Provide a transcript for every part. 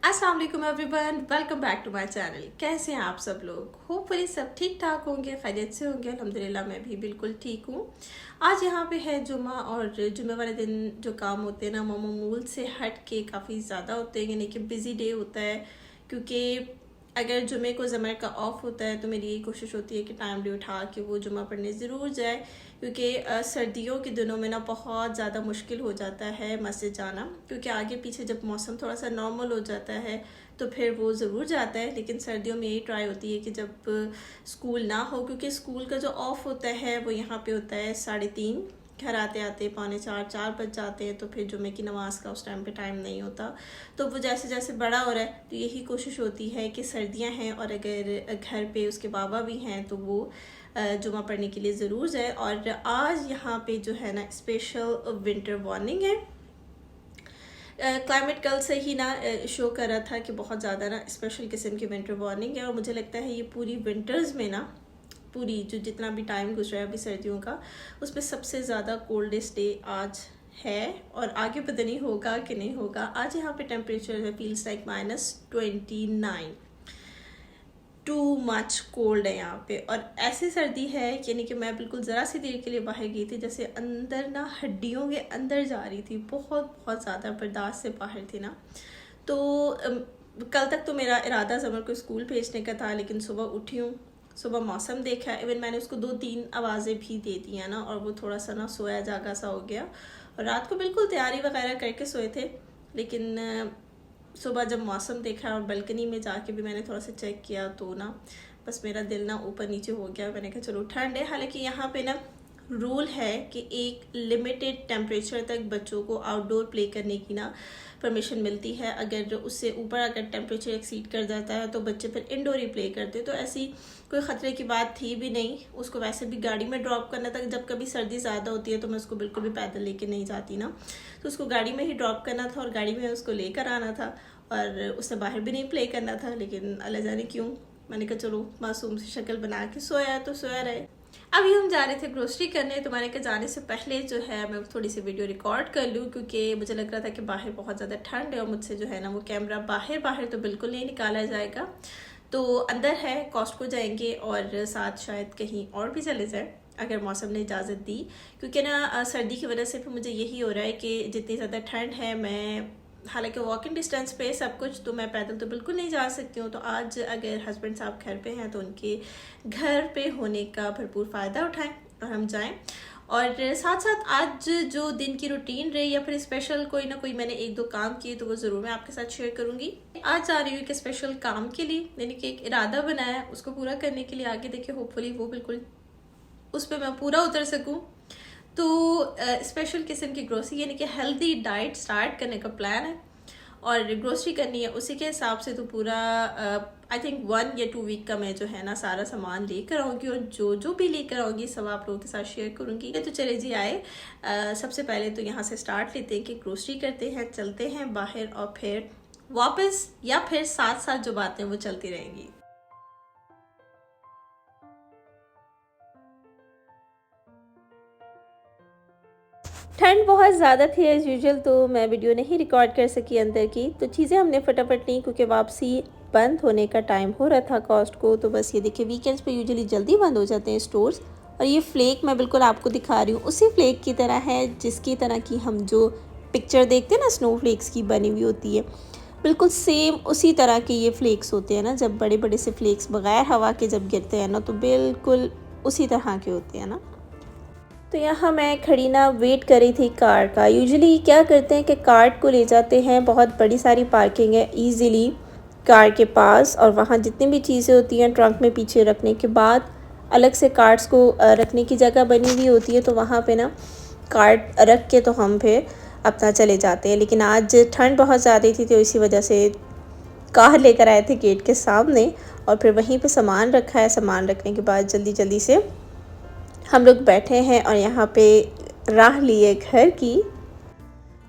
अस्सलाम वालेकुम everyone, welcome back to my channel. कैसे हैं आप सब लोग? होपफुली सब ठीक ठाक होंगे, खैरियत से होंगे। अल्हम्दुलिल्लाह मैं भी बिल्कुल ठीक हूँ। आज यहाँ पे है जुमा और जुमे वाले दिन जो काम होते हैं ना मामूल से हट के काफ़ी ज़्यादा होते हैं, यानी कि बिज़ी डे होता है। क्योंकि अगर जुमे को ज़मर का ऑफ होता है तो मेरी यही कोशिश होती है कि टाइमली उठा के वो जुमा पढ़ने ज़रूर जाए, क्योंकि सर्दियों के दिनों में ना बहुत ज़्यादा मुश्किल हो जाता है मस्जिद जाना। क्योंकि आगे पीछे जब मौसम थोड़ा सा नॉर्मल हो जाता है तो फिर वो ज़रूर जाता है, लेकिन सर्दियों में यही ट्राई होती है कि जब स्कूल ना हो, क्योंकि स्कूल का जो ऑफ होता है वो यहाँ पे होता है 3:30, घर आते आते 3:45-4 बज जाते हैं। तो फिर जुमे की नमाज़ का उस टाइम पे टाइम नहीं होता। तो वो जैसे जैसे बड़ा हो रहा है तो यही कोशिश होती है कि सर्दियां हैं और अगर घर पे उसके बाबा भी हैं तो वो जुमा पढ़ने के लिए ज़रूर जाए। और आज यहाँ पे जो है ना स्पेशल विंटर वार्निंग है। क्लाइमेट कल से ही ना शो कर रहा था कि बहुत ज़्यादा ना स्पेशल किस्म की विंटर वार्निंग है। और मुझे लगता है ये पूरी विंटर्स में ना पूरी जो जितना भी टाइम गुजरा है अभी सर्दियों का, उसमें सबसे ज़्यादा कोल्डेस्ट डे आज है। और आगे पता नहीं होगा कि नहीं होगा। आज यहाँ पे टेम्परेचर है feels like -29। Too much cold है यहाँ पे। और ऐसी सर्दी है यानी कि मैं बिल्कुल ज़रा सी देर के लिए बाहर गई थी, जैसे अंदर ना हड्डियों के अंदर जा रही थी, बहुत बहुत ज़्यादा बर्दाश्त से बाहर थी ना। तो कल तक तो मेरा इरादा ज़मर को स्कूल भेजने का था, लेकिन सुबह उठी हूँ, सुबह मौसम देखा, इवन मैंने उसको 2-3 आवाज़ें भी दे दी हैं ना, और वो थोड़ा सा ना सोया जागा सा हो गया। और रात को बिल्कुल तैयारी वगैरह करके सोए थे, लेकिन सुबह जब मौसम देखा और बालकनी में जाके भी मैंने थोड़ा सा चेक किया तो ना बस मेरा दिल ना ऊपर नीचे हो गया। मैंने कहा चलो ठंड है। हालांकि यहाँ पे ना रूल है कि एक लिमिटेड टेम्परेचर तक बच्चों को आउटडोर प्ले करने की ना परमिशन मिलती है। अगर उससे ऊपर अगर टेम्परेचर एक्सीड कर जाता है तो बच्चे फिर इंडोर ही प्ले करते हैं। तो ऐसी कोई ख़तरे की बात थी भी नहीं। उसको वैसे भी गाड़ी में ड्रॉप करना था। जब कभी सर्दी ज़्यादा होती है तो मैं उसको बिल्कुल भी पैदल लेके नहीं जाती ना, तो उसको गाड़ी में ही ड्रॉप करना था और गाड़ी में उसको लेकर आना था। और उससे बाहर भी नहीं प्ले करना था, लेकिन अल्लाह जाने क्यों मैंने कहा चलो मासूम सी शक्ल बना के सोया तो सोया रहे। अभी हम जा रहे थे ग्रोसरी करने, तो मैंने कहा जाने से पहले जो है मैं थोड़ी सी वीडियो रिकॉर्ड कर लूँ, क्योंकि मुझे लग रहा था कि बाहर बहुत ज़्यादा ठंड है और मुझसे जो है ना वो कैमरा बाहर बाहर तो बिल्कुल नहीं निकाला जाएगा। तो अंदर है कॉस्टको जाएंगे और साथ शायद कहीं और भी चले जाए अगर मौसम ने इजाज़त दी। क्योंकि ना सर्दी की वजह से फिर मुझे यही हो रहा है कि जितनी ज़्यादा ठंड है, मैं हालांकि वॉकिंग डिस्टेंस पे सब कुछ, तो मैं पैदल तो बिल्कुल नहीं जा सकती हूँ। तो आज अगर हस्बैंड साहब घर पे हैं तो उनके घर पे होने का भरपूर फ़ायदा उठाएं और हम जाएं। और साथ साथ आज जो दिन की रूटीन रही या फिर स्पेशल कोई ना कोई मैंने 1-2 काम किए तो वो ज़रूर मैं आपके साथ शेयर करूँगी। आज जा रही हूँ कि स्पेशल काम के लिए, यानी कि एक इरादा बनाया है उसको पूरा करने के लिए। आगे देखिए होपफुली वो बिल्कुल उस पर मैं पूरा उतर सकूँ। तो स्पेशल किस्म की ग्रोसरी यानी कि हेल्दी डाइट स्टार्ट करने का प्लान है और ग्रोसरी करनी है। उसी के हिसाब से तो पूरा आई थिंक 1 या 2 वीक का मैं जो है ना सारा सामान लेकर आऊँगी, और जो जो भी लेकर आऊँगी सब आप लोगों के साथ शेयर करूँगी। तो चले जी आए, सबसे पहले तो यहाँ से स्टार्ट लेते हैं कि ग्रोसरी करते हैं, चलते हैं बाहर और फिर वापस, या फिर साथ साथ जो बातें वो चलती रहेंगी। ठंड बहुत ज़्यादा थी एज़ यूजुअल, तो मैं वीडियो नहीं रिकॉर्ड कर सकी अंदर की। तो चीज़ें हमने फटाफट ली क्योंकि वापसी बंद होने का टाइम हो रहा था कॉस्ट को। तो बस ये देखिए वीकेंड्स पे यूजुअली जल्दी बंद हो जाते हैं स्टोर्स। और ये फ्लेक मैं बिल्कुल आपको दिखा रही हूँ उसी फ्लेक की तरह है जिसकी तरह की हम जो पिक्चर देखते हैं ना स्नो फ्लेक्स की बनी हुई होती है, बिल्कुल सेम उसी तरह के ये फ्लेक्स होते हैं ना। जब बड़े बड़े से फ्लेक्स बग़ैर हवा के जब गिरते हैं ना तो बिल्कुल उसी तरह के होते हैं ना। तो यहाँ मैं खड़ी ना वेट कर रही थी कार का। यूजुअली क्या करते हैं कि कार्ट को ले जाते हैं, बहुत बड़ी सारी पार्किंग है ईज़िली कार के पास, और वहाँ जितनी भी चीज़ें होती हैं ट्रंक में पीछे रखने के बाद अलग से कार्ट्स को रखने की जगह बनी हुई होती है। तो वहाँ पे ना कार्ट रख के तो हम फिर अपना चले जाते हैं। लेकिन आज ठंड बहुत ज़्यादा थी तो इसी वजह से कार लेकर आए थे गेट के सामने, और फिर वहीं पे सामान रखा है। सामान रखने के बाद जल्दी जल्दी से हम लोग बैठे हैं और यहाँ पे राह लिए घर की।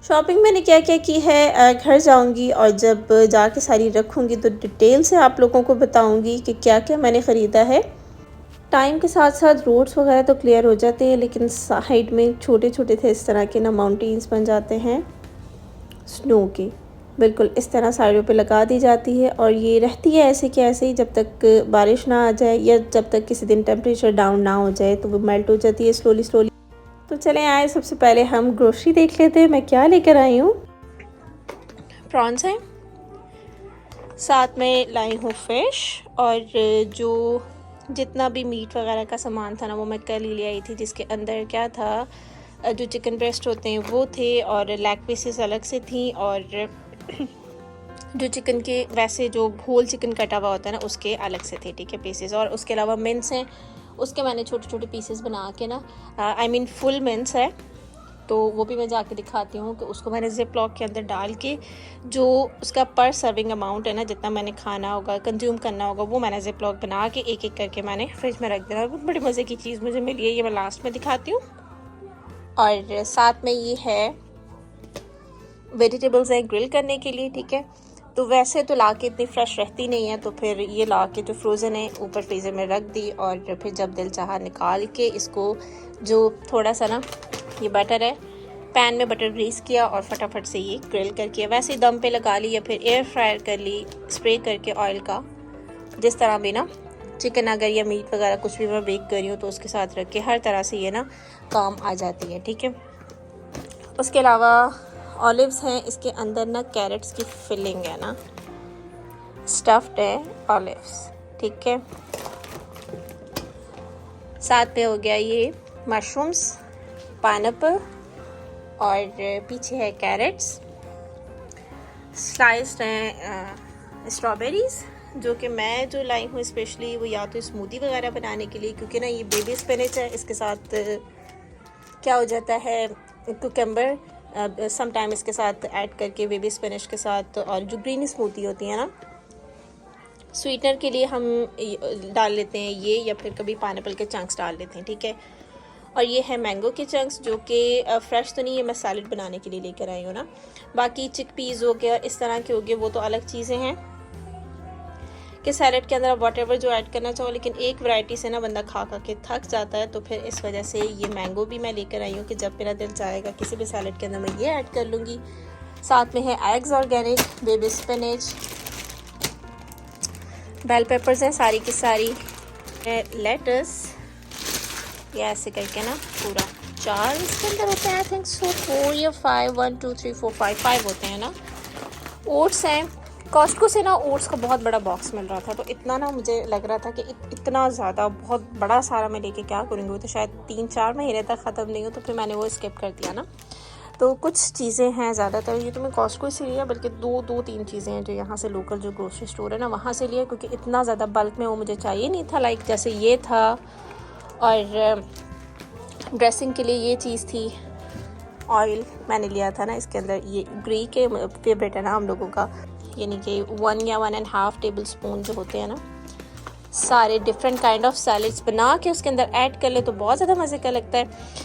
शॉपिंग मैंने क्या क्या की है घर जाऊँगी और जब जाके सारी रखूँगी तो डिटेल से आप लोगों को बताऊँगी कि क्या क्या मैंने ख़रीदा है। टाइम के साथ साथ रोड्स वगैरह तो क्लियर हो जाते हैं, लेकिन साइड में छोटे छोटे थे इस तरह के ना माउंटेन्स बन जाते हैं स्नो के। बिल्कुल इस तरह साड़ियों पे लगा दी जाती है और ये रहती है ऐसे कि ऐसे ही जब तक बारिश ना आ जाए या जब तक किसी दिन टेम्परेचर डाउन ना हो जाए, तो वो मेल्ट हो जाती है स्लोली स्लोली। तो चलें आए, सबसे पहले हम ग्रोसरी देख लेते हैं मैं क्या लेकर आई हूँ। प्रॉन्स हैं, साथ में लाई हूँ फिश, और जो जितना भी मीट वगैरह का सामान था ना वो मैं कल ही ले आई थी, जिसके अंदर क्या था, जो चिकन ब्रेस्ट होते हैं वो थे, और लेग पीसेस अलग से थी, और जो चिकन के वैसे जो होल चिकन कटा हुआ होता है ना उसके अलग से थे, ठीक है, पीसेस। और उसके अलावा मिन्स हैं, उसके मैंने छोटे छोटे पीसेस बना के ना, आई मीन फुल मिन्स है, तो वो भी मैं जाके दिखाती हूँ कि उसको मैंने जिप लॉक के अंदर डाल के जो उसका पर सर्विंग अमाउंट है ना, जितना मैंने खाना होगा कंज्यूम करना होगा, वो मैंने जिप लॉक बना के एक एक करके मैंने फ्रिज में रख देना। बड़ी मज़े की चीज़ मुझे मिली है, ये मैं लास्ट में दिखाती हूँ। और साथ में ये है वेजिटेबल्स हैं ग्रिल करने के लिए, ठीक है। तो वैसे तो ला के इतनी फ्रेश रहती नहीं है, तो फिर ये ला के जो फ्रोज़न है ऊपर फ्रीज़र में रख दी, और फिर जब दिल चाहा निकाल के इसको जो थोड़ा सा ना ये बटर है, पैन में बटर ग्रीस किया और फटाफट से ये ग्रिल करके वैसे ही दम पे लगा ली या फिर एयर फ्रायर कर ली स्प्रे करके ऑयल का, जिस तरह भी ना चिकन अगर या मीट वगैरह कुछ भी मैं बेक कर रही हूँ तो उसके साथ रख के हर तरह से ये ना काम आ जाती है, ठीक है। उसके अलावा ऑलिव्स हैं, इसके अंदर ना कैरेट्स की फिलिंग है ना, स्टफ्ड है ऑलिव्स, ठीक है। साथ में हो गया ये मशरूम्स, पाइनएप्पल, और पीछे है कैरेट्स, स्लाइस्ड हैं स्ट्रॉबेरीज़, जो कि मैं जो लाई हूँ स्पेशली वो या तो स्मूदी वगैरह बनाने के लिए, क्योंकि ना ये बेबी स्पिनच है, इसके साथ क्या हो जाता है कुकम्बर समटाइम इसके साथ ऐड करके बेबी स्पिनच के साथ, और जो ग्रीन स्मूदी होती है ना स्वीटनर के लिए हम डाल लेते हैं ये, या फिर कभी पाइनएप्पल के चंक्स डाल लेते हैं, ठीक है। और ये है मैंगो के चंक्स, जो कि फ्रेश तो नहीं है, मैं सैलड बनाने के लिए लेकर आई हूँ ना। बाकी चिकपीस हो गया, इस तरह के हो गए, वो तो अलग चीज़ें हैं कि सैलड के अंदर आप वॉटेवर जो ऐड करना चाहो, लेकिन एक वैरायटी से ना बंदा खा खा के थक जाता है, तो फिर इस वजह से ये मैंगो भी मैं लेकर आई हूँ कि जब मेरा दिल चाहेगा किसी भी सैलड के अंदर मैं ये ऐड कर लूँगी। साथ में है eggs organic, baby spinach, bell peppers हैं सारी की सारी, लेटस, ये ऐसे करके ना पूरा 4 इसके अंदर होते हैं, आई थिंक सो 4 या 5, 1 2 3 4 5 होते हैं ना। ओट्स हैं, कॉस्टको से ना ओट्स का बहुत बड़ा बॉक्स मिल रहा था, तो इतना ना मुझे लग रहा था कि इतना ज़्यादा बहुत बड़ा सारा मैं लेके क्या करूँगी, वो तो शायद 3-4 महीने तक ख़त्म नहीं हो, तो फिर मैंने वो स्किप कर दिया ना। तो कुछ चीज़ें हैं, ज़्यादातर ये तो मैं कॉस्टको से लिया, बल्कि 2-3 चीज़ें हैं जो यहाँ से लोकल जो ग्रोसरी स्टोर है ना वहाँ से लिया, क्योंकि इतना ज़्यादा बल्क में वो मुझे चाहिए नहीं था। लाइक जैसे ये था, और ड्रेसिंग के लिए ये चीज़ थी, ऑयल मैंने लिया था ना, इसके अंदर ये ग्री के फेवरेट है ना हम लोगों का, यानी कि 1 या 1.5 टेबल स्पून जो होते हैं ना, सारे डिफरेंट काइंड ऑफ सैलेड्स बना के उसके अंदर ऐड कर ले तो बहुत ज़्यादा मज़े का लगता है।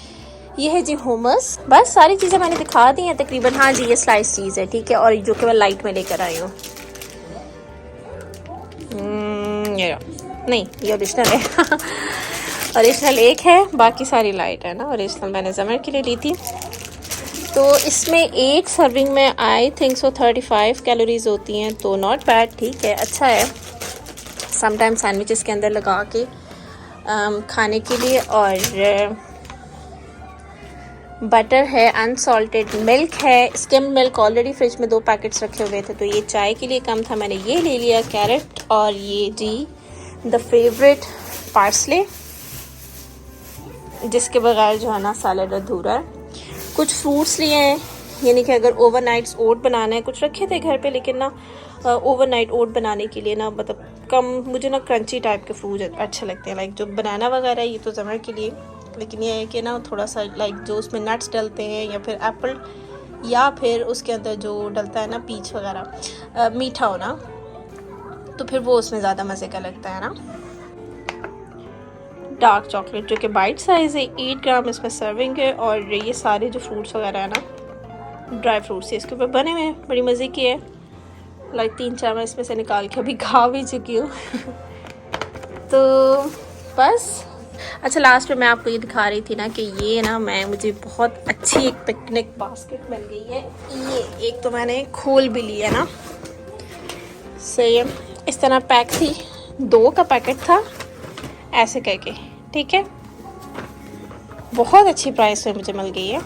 ये है जी hummus, बस सारी चीज़ें मैंने दिखा दी हैं तकरीबन। हाँ जी, ये स्लाइस चीज़ है, ठीक है, और जो कि मैं लाइट में लेकर आई हूँ। ये नहीं, ये ओरिजिनल है ओरिजिनल एक है, बाकी सारी लाइट है ना। ओरिजिनल मैंने जमर के लिए ली थी, तो इसमें एक सर्विंग में आई थिंक सो 35 कैलोरीज होती हैं, तो नॉट बैड, ठीक है, अच्छा है समटाइम सैंडविचेस के अंदर लगा के खाने के लिए। और बटर है, अनसॉल्टेड मिल्क है, स्किम मिल्क ऑलरेडी फ्रिज में 2 पैकेट्स रखे हुए थे, तो ये चाय के लिए कम था, मैंने ये ले लिया। कैरेट, और ये जी द फेवरेट पार्सले, जिसके बगैर जो है ना सैलड अधूरा है। कुछ फ्रूट्स लिए हैं, यानी कि अगर ओवरनाइट्स ओट बनाना है, कुछ रखे थे घर पे, लेकिन ना ओवरनाइट ओट बनाने के लिए ना मतलब कम, मुझे ना क्रंची टाइप के फ्रूट अच्छे लगते हैं, लाइक जो बनाना वगैरह, ये तो जमर के लिए, लेकिन ये है कि ना थोड़ा सा लाइक जो उसमें नट्स डलते हैं, या फिर एप्पल, या फिर उसके अंदर जो डलता है ना पीच वगैरह, मीठा हो ना, तो फिर वो उसमें ज़्यादा मज़े का लगता है ना। डार्क चॉकलेट जो कि बाइट साइज़ है, 8 ग्राम इसमें सर्विंग है। और ये सारे जो फ्रूट्स वगैरह है ना, ड्राई फ्रूट्स इसके ऊपर बने हुए हैं, बड़ी मज़े की है। लाइक 3-4 मैं इसमें से निकाल के अभी खा भी चुकी हूँ तो बस अच्छा, लास्ट में मैं आपको ये दिखा रही थी ना कि ये ना मुझे बहुत अच्छी एक पिकनिक बास्केट मिल गई है। ये एक तो मैंने खोल भी ली है ना, सही है। इस तरह पैक थी, 2 का पैकेट था ऐसे करके, ठीक है। बहुत अच्छी प्राइस में मुझे मिल गई है।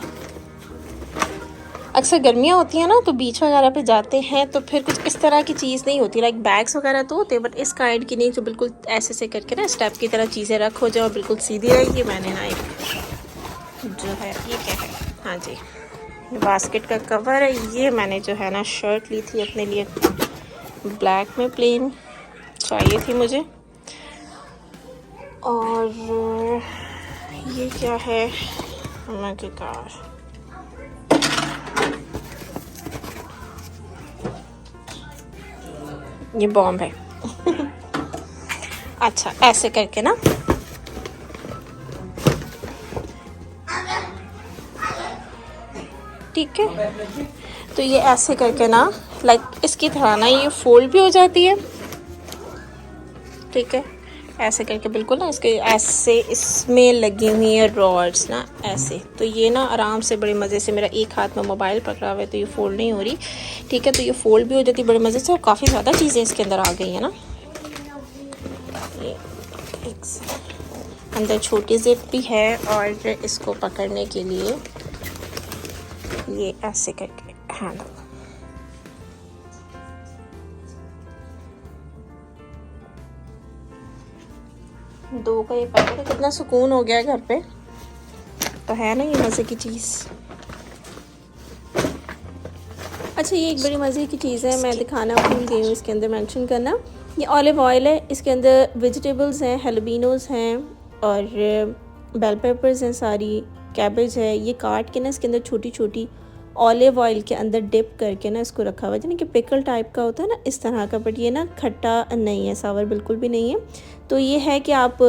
अक्सर गर्मियाँ होती हैं ना तो बीच वगैरह पे जाते हैं तो फिर कुछ इस तरह की चीज़ नहीं होती, लाइक बैग्स वगैरह तो होते हैं बट इस काइंड की नहीं, जो बिल्कुल ऐसे से करके ना स्टेप की तरह चीज़ें रखो जो बिल्कुल सीधी रहेगी। मैंने ना एक जो है ये क्या है, हाँ जी, बास्केट का कवर है। ये मैंने जो है ना शर्ट ली थी अपने लिए, ब्लैक में प्लेन चाहिए थी मुझे। और ये क्या है, मैं की कार, ये बॉम्ब है। अच्छा, ऐसे करके ना ठीक है। तो ये ऐसे करके ना लाइक इसकी तरह ना ये फोल्ड भी हो जाती है, ठीक है। ऐसे करके बिल्कुल ना इसके ऐसे इसमें लगी हुई है रॉड्स ना ऐसे, तो ये ना आराम से बड़े मज़े से, मेरा एक हाथ में मोबाइल पकड़ा हुआ है तो ये फ़ोल्ड नहीं हो रही, ठीक है। तो ये फ़ोल्ड भी हो जाती है बड़े मज़े से और काफ़ी ज़्यादा चीज़ें इसके अंदर आ गई हैं ना। ये अंदर छोटी जिप भी है और इसको पकड़ने के लिए ये ऐसे करके हैंडल। दो का ये पैकेट है, कितना सुकून हो गया घर पे, तो है ना ये मज़े की चीज़। अच्छा, ये एक बड़ी मज़े की चीज़ है, मैं दिखाना भूल गई हूँ इसके अंदर मेंशन करना। ये ऑलिव ऑयल है, इसके अंदर वेजिटेबल्स हैं, हेलोबिनोस हैं और बेल पेपर्स हैं, सारी कैबेज है। ये काट के ना इसके अंदर छोटी छोटी ऑलिव ऑयल के अंदर डिप करके ना इसको रखा हुआ है, यानी कि पिकल टाइप का होता है ना इस तरह का, बट ये ना खट्टा नहीं है, सावर बिल्कुल भी नहीं है। तो ये है कि आप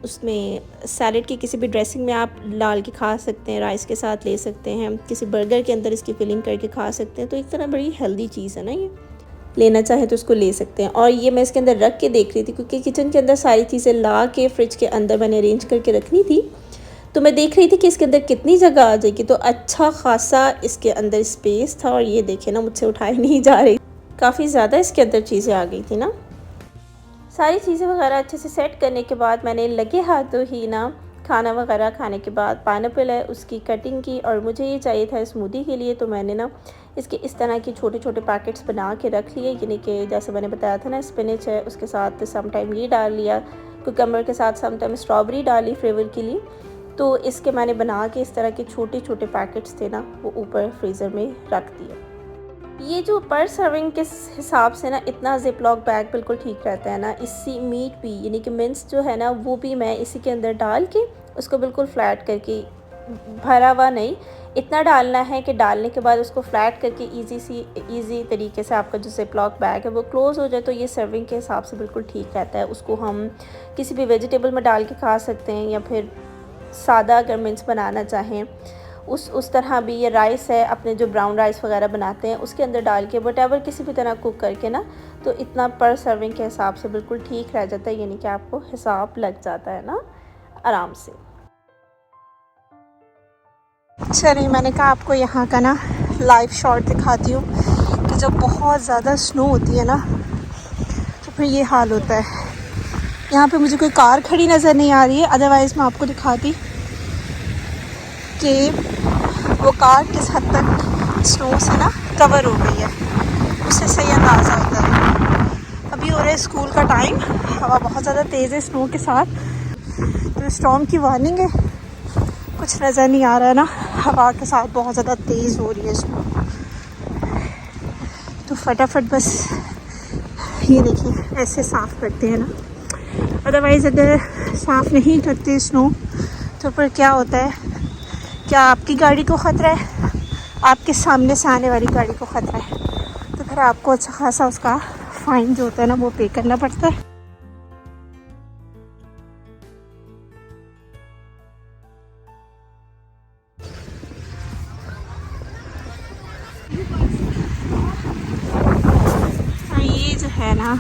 उसमें सैलेड की किसी भी ड्रेसिंग में आप डाल के खा सकते हैं, राइस के साथ ले सकते हैं, किसी बर्गर के अंदर इसकी फिलिंग करके खा सकते हैं। तो एक तरह बड़ी हेल्दी चीज़ है ना, ये लेना चाहे तो उसको ले सकते हैं। और ये मैं इसके अंदर रख के देख रही थी क्योंकि किचन के अंदर सारी चीज़ें ला के फ्रिज के अंदर मैंने अरेंज करके रखनी थी, तो मैं देख रही थी कि इसके अंदर कितनी जगह आ जाएगी। तो अच्छा खासा इसके अंदर स्पेस था और ये देखे ना मुझसे उठाई नहीं जा रही, काफ़ी ज़्यादा इसके अंदर चीज़ें आ गई थी ना। सारी चीज़ें वगैरह अच्छे से सेट करने के बाद मैंने लगे हाथों ही ना खाना वगैरह खाने के बाद पाइनएप्पल है उसकी कटिंग की, और मुझे ये चाहिए था स्मूदी के लिए, तो मैंने ना इसके इस तरह के छोटे छोटे पैकेट्स बना के रख लिए। यानी कि जैसे मैंने बताया था ना, स्पिनच है उसके साथ समटाइम ये डाल लिया, कुकम्बर के साथ समटाइम स्ट्रॉबेरी डाली फ्लेवर के लिए। तो इसके मैंने बना के इस तरह के छोटे छोटे पैकेट्स थे ना वो ऊपर फ्रीज़र में रख दिए। ये जो पर सर्विंग के हिसाब से ना इतना जिप लॉक बैग बिल्कुल ठीक रहता है ना। इसी मीट भी यानी कि मिन्स जो है ना वो भी मैं इसी के अंदर डाल के उसको बिल्कुल फ्लैट करके, भरा हुआ नहीं, इतना डालना है कि डालने के बाद उसको फ्लैट करके इजी तरीके से आपका जो जिप लॉक बैग है वो क्लोज़ हो जाए। तो ये सर्विंग के हिसाब से बिल्कुल ठीक रहता है। उसको हम किसी भी वेजिटेबल में डाल के खा सकते हैं या फिर सादा अगर मिन्स बनाना चाहें उस तरह भी। ये राइस है, अपने जो ब्राउन राइस वगैरह बनाते हैं उसके अंदर डाल के वटेवर किसी भी तरह कुक करके ना, तो इतना पर सर्विंग के हिसाब से बिल्कुल ठीक रह जाता है। यानी कि आपको हिसाब लग जाता है ना आराम से। चलिए, मैंने कहा आपको यहाँ का ना लाइव शॉट दिखाती हूँ कि जब बहुत ज़्यादा स्नो होती है ना तो फिर ये हाल होता है। यहाँ पे मुझे कोई कार खड़ी नज़र नहीं आ रही है, अदरवाइज़ मैं आपको दिखाती कि वो कार किस हद तक स्नो से ना कवर हो गई है, उससे सही अंदाज़ा होता है। अभी हो रहा है स्कूल का टाइम, हवा बहुत ज़्यादा तेज़ है स्नो के साथ, तो स्टॉर्म की वार्निंग है, कुछ नज़र नहीं आ रहा है ना, हवा के साथ बहुत ज़्यादा तेज़ हो रही है स्नो। तो फटाफट बस ये देखिए ऐसे साफ़ करते हैं ना, अदरवाइज़ अगर साफ़ नहीं करते स्नो तो फिर क्या होता है, क्या आपकी गाड़ी को ख़तरा है, आपके सामने से आने वाली गाड़ी को ख़तरा है, तो फिर आपको अच्छा खासा उसका फ़ाइन जो होता है ना वो पे करना पड़ता है। ये जो है ना,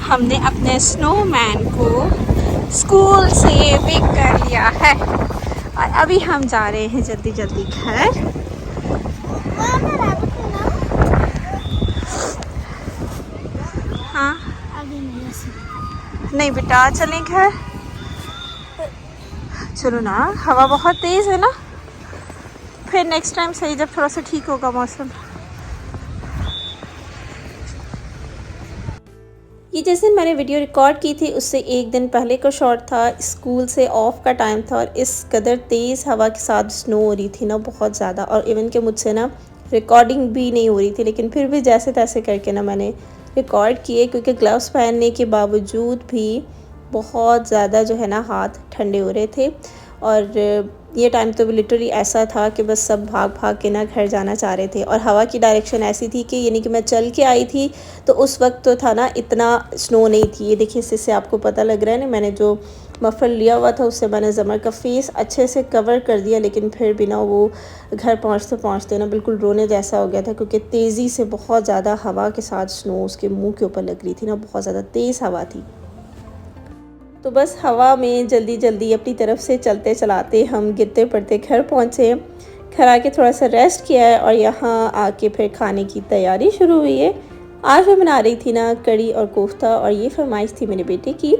हमने अपने स्नोमैन को स्कूल से पिक कर लिया है और अभी हम जा रहे हैं जल्दी जल्दी घर। हाँ नहीं बेटा, चलें घर। चलो ना, हवा बहुत तेज़ है ना, फिर नेक्स्ट टाइम सही जब थोड़ा सा ठीक होगा मौसम। ये जिस दिन मैंने वीडियो रिकॉर्ड की थी उससे एक दिन पहले का शॉट था। स्कूल से ऑफ का टाइम था और इस कदर तेज़ हवा के साथ स्नो हो रही थी ना, बहुत ज़्यादा। और इवन के मुझसे ना रिकॉर्डिंग भी नहीं हो रही थी, लेकिन फिर भी जैसे तैसे करके ना मैंने रिकॉर्ड किए, क्योंकि ग्लव्स पहनने के बावजूद भी बहुत ज़्यादा जो है ना हाथ ठंडे हो रहे थे। और ये टाइम तो लिटरली ऐसा था कि बस सब भाग भाग के ना घर जाना चाह रहे थे। और हवा की डायरेक्शन ऐसी थी कि यानी कि मैं चल के आई थी तो उस वक्त तो था ना इतना स्नो नहीं थी। ये देखिए, इससे आपको पता लग रहा है ना, मैंने जो मफल लिया हुआ था उससे मैंने ज़मर का फेस अच्छे से कवर कर दिया, लेकिन फिर भी ना वो घर पहुँचते पहुँचते ना बिल्कुल रोने जैसा हो गया था, क्योंकि तेज़ी से बहुत ज़्यादा हवा के साथ स्नो उसके मुँह के ऊपर लग रही थी ना, बहुत ज़्यादा तेज़ हवा थी। तो बस हवा में जल्दी जल्दी अपनी तरफ से चलते चलाते हम गिरते पड़ते घर पहुँचे। घर आके थोड़ा सा रेस्ट किया है और यहाँ आके फिर खाने की तैयारी शुरू हुई है। आज मैं बना रही थी ना कड़ी और कोफ्ता, और ये फरमाइश थी मेरे बेटे की।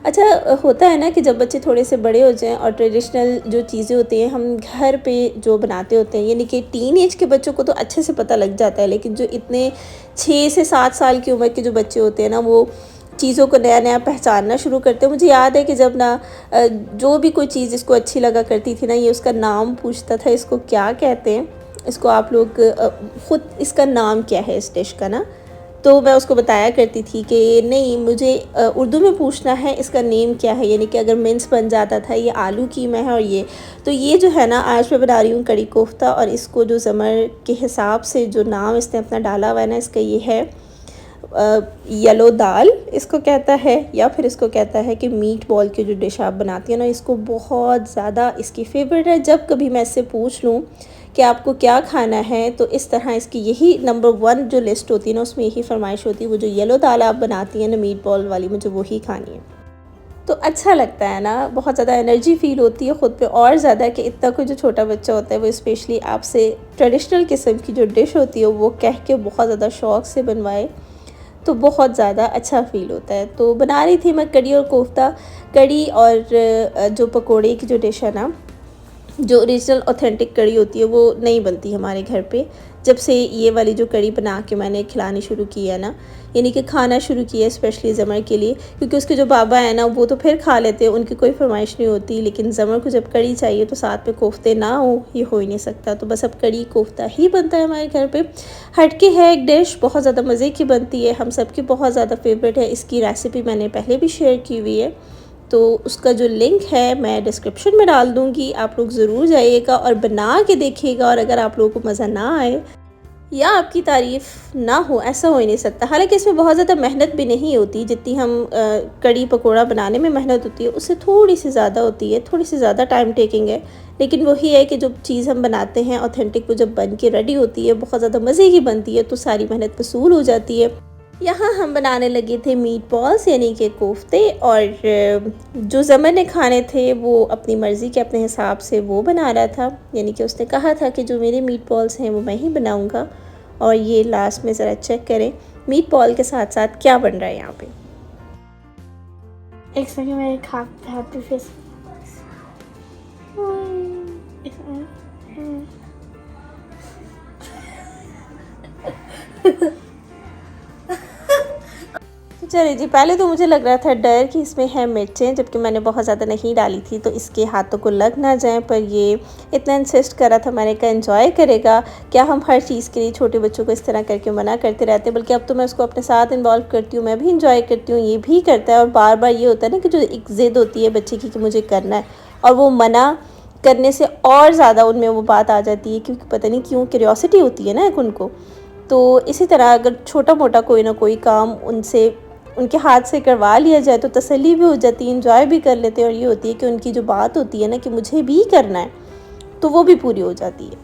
अच्छा होता है ना कि जब बच्चे थोड़े से बड़े हो जाएं और ट्रेडिशनल जो चीज़ें होती हैं हम घर पे जो बनाते होते हैं, यानी कि टीन एज के बच्चों को तो अच्छे से पता लग जाता है, लेकिन जो इतने 6 से 7 साल की उम्र के जो बच्चे होते हैं ना, वो चीज़ों को नया नया पहचानना शुरू करते हैं। मुझे याद है कि जब ना जो भी कोई चीज़ इसको अच्छी लगा करती थी ना, ये उसका नाम पूछता था, इसको क्या कहते हैं, इसको आप लोग ख़ुद इसका नाम क्या है इस डिश का ना। तो मैं उसको बताया करती थी कि नहीं, मुझे उर्दू में पूछना है इसका नेम क्या है, यानी कि अगर मिन्स बन जाता था ये आलू कीमा है। और ये तो ये जो है ना आज मैं बना रही हूँ कड़ी कोफ्ता, और इसको जो ज़मर के हिसाब से जो नाम इसने अपना डाला हुआ है ना, इसका ये है येलो दाल इसको कहता है, या फिर इसको कहता है कि मीट बॉल की जो डिश आप बनाती हैं ना, इसको बहुत ज़्यादा इसकी फेवरेट है। जब कभी मैं इससे पूछ लूँ कि आपको क्या खाना है, तो इस तरह इसकी यही नंबर 1 जो लिस्ट होती है ना, उसमें यही फरमाइश होती है, वो जो येलो दाल आप बनाती हैं ना मीट बॉल वाली, मुझे वही खानी है। तो अच्छा लगता है ना, बहुत ज़्यादा एनर्जी फ़ील होती है ख़ुद पे, और ज़्यादा कि इतना कोई जो छोटा बच्चा होता है वो स्पेशली आपसे ट्रेडिशनल किस्म की जो डिश होती है वो कह के बहुत ज़्यादा शौक़ से बनवाए, तो बहुत ज़्यादा अच्छा फ़ील होता है। तो बना रही थी मैं कड़ी और कोफ्ता। कड़ी और जो पकोड़े की जो डिश है ना, जो ओरिजिनल ऑथेंटिक कड़ी होती है वो नहीं बनती हमारे घर पे। जब से ये वाली जो कड़ी बना के मैंने खिलानी शुरू की है ना, यानी कि खाना शुरू किया है स्पेशली ज़मर के लिए, क्योंकि उसके जो बाबा हैं ना वो तो फिर खा लेते हैं, उनकी कोई फरमाइश नहीं होती, लेकिन ज़मर को जब कड़ी चाहिए तो साथ में कोफ्ते ना हो ये हो ही नहीं सकता। तो बस अब कड़ी कोफ्ता ही बनता है हमारे घर पे। हटके है एक डिश, बहुत ज़्यादा मज़े की बनती है, हम सबकी बहुत ज़्यादा फेवरेट है। इसकी रेसिपी मैंने पहले भी शेयर की हुई है, तो उसका जो लिंक है मैं डिस्क्रिप्शन में डाल दूँगी, आप लोग ज़रूर जाइएगा और बना के देखिएगा। और अगर आप लोगों को मज़ा ना आए या आपकी तारीफ़ ना हो, ऐसा हो ही नहीं सकता। हालांकि इसमें बहुत ज़्यादा मेहनत भी नहीं होती, जितनी हम कड़ी पकोड़ा बनाने में मेहनत होती है उससे थोड़ी सी ज़्यादा होती है, थोड़ी सी ज़्यादा टाइम टेकिंग है। लेकिन वही है कि जो चीज़ हम बनाते हैं ऑथेंटिक, वो जब बन के रेडी होती है बहुत ज़्यादा मज़े की बनती है, तो सारी मेहनत वसूल हो जाती है। यहाँ हम बनाने लगे थे मीट बॉल्स यानी कि कोफ्ते, और जो ज़मर ने खाने थे वो अपनी मर्ज़ी के अपने हिसाब से वो बना रहा था, यानी कि उसने कहा था कि जो मेरे मीट बॉल्स हैं वो मैं ही बनाऊँगा। और ये लास्ट में ज़रा चेक करें मीट बॉल के साथ साथ क्या बन रहा है यहाँ पे। एक सेकंड, मेरे हैप्पी फेस। चलिए जी, पहले तो मुझे लग रहा था डर कि इसमें है मिर्चें, जबकि मैंने बहुत ज़्यादा नहीं डाली थी तो इसके हाथों को लग ना जाए, पर ये इतना इंसिस्ट कर रहा था, मैंने कहा एंजॉय करेगा क्या, हम हर चीज़ के लिए छोटे बच्चों को इस तरह करके मना करते रहते हैं, बल्कि अब तो मैं उसको अपने साथ इन्वॉल्व करती हूँ, मैं भी इंजॉय करती हूँ, ये भी करता है। और बार बार ये होता है ना कि जो एक ज़िद होती है बच्चे की कि मुझे करना है, और वो मना करने से और ज़्यादा उनमें वो बात आ जाती है, क्योंकि पता नहीं क्यों क्यूरियोसिटी होती है ना एक उनको। तो इसी तरह अगर छोटा मोटा कोई ना कोई काम उनसे उनके हाथ से करवा लिया जाए तो तसल्ली भी हो जाती है, इंजॉय भी कर लेते हैं, और ये होती है कि उनकी जो बात होती है ना कि मुझे भी करना है, तो वो भी पूरी हो जाती है।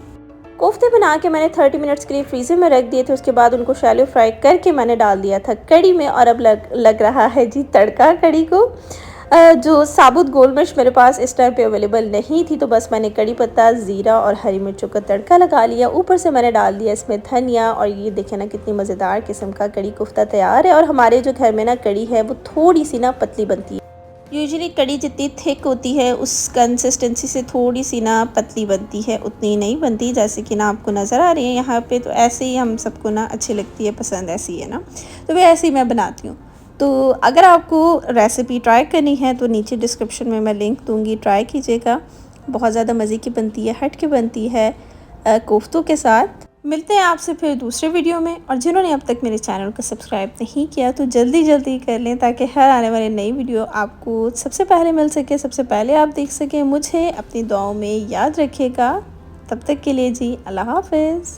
कोफ्ते बना के मैंने 30 मिनट्स के लिए फ्रीज़र में रख दिए थे, उसके बाद उनको शैलो फ्राई करके मैंने डाल दिया था कड़ी में, और अब लग रहा है जी तड़का कड़ी को। जो साबुत गोल मिर्च मेरे पास इस टाइम पे अवेलेबल नहीं थी, तो बस मैंने कड़ी पत्ता, ज़ीरा और हरी मिर्चों का तड़का लगा लिया। ऊपर से मैंने डाल दिया इसमें धनिया, और ये देखें ना कितनी मज़ेदार किस्म का कड़ी कोफ्ता तैयार है। और हमारे जो घर में ना कड़ी है वो थोड़ी सी ना पतली बनती है। यूजुअली कड़ी जितनी थिक होती है उस कंसिस्टेंसी से थोड़ी सी ना पतली बनती है, उतनी नहीं बनती जैसे कि ना आपको नज़र आ रही है यहाँ पे। तो ऐसे ही हम सबको ना अच्छी लगती है, पसंद ऐसी है ना, तो वह ऐसे ही मैं बनाती हूँ। तो अगर आपको रेसिपी ट्राई करनी है तो नीचे डिस्क्रिप्शन में मैं लिंक दूँगी, ट्राई कीजिएगा। बहुत ज़्यादा मज़े की बनती है, हट के बनती है कोफ्तों के साथ। मिलते हैं आपसे फिर दूसरे वीडियो में, और जिन्होंने अब तक मेरे चैनल को सब्सक्राइब नहीं किया तो जल्दी कर लें, ताकि हर आने वाली नई वीडियो आपको सबसे पहले मिल सके, सबसे पहले आप देख सकें। मुझे अपनी दुआओं में याद रखिएगा। तब तक के लिए जी अल्लाह हाफ़िज़।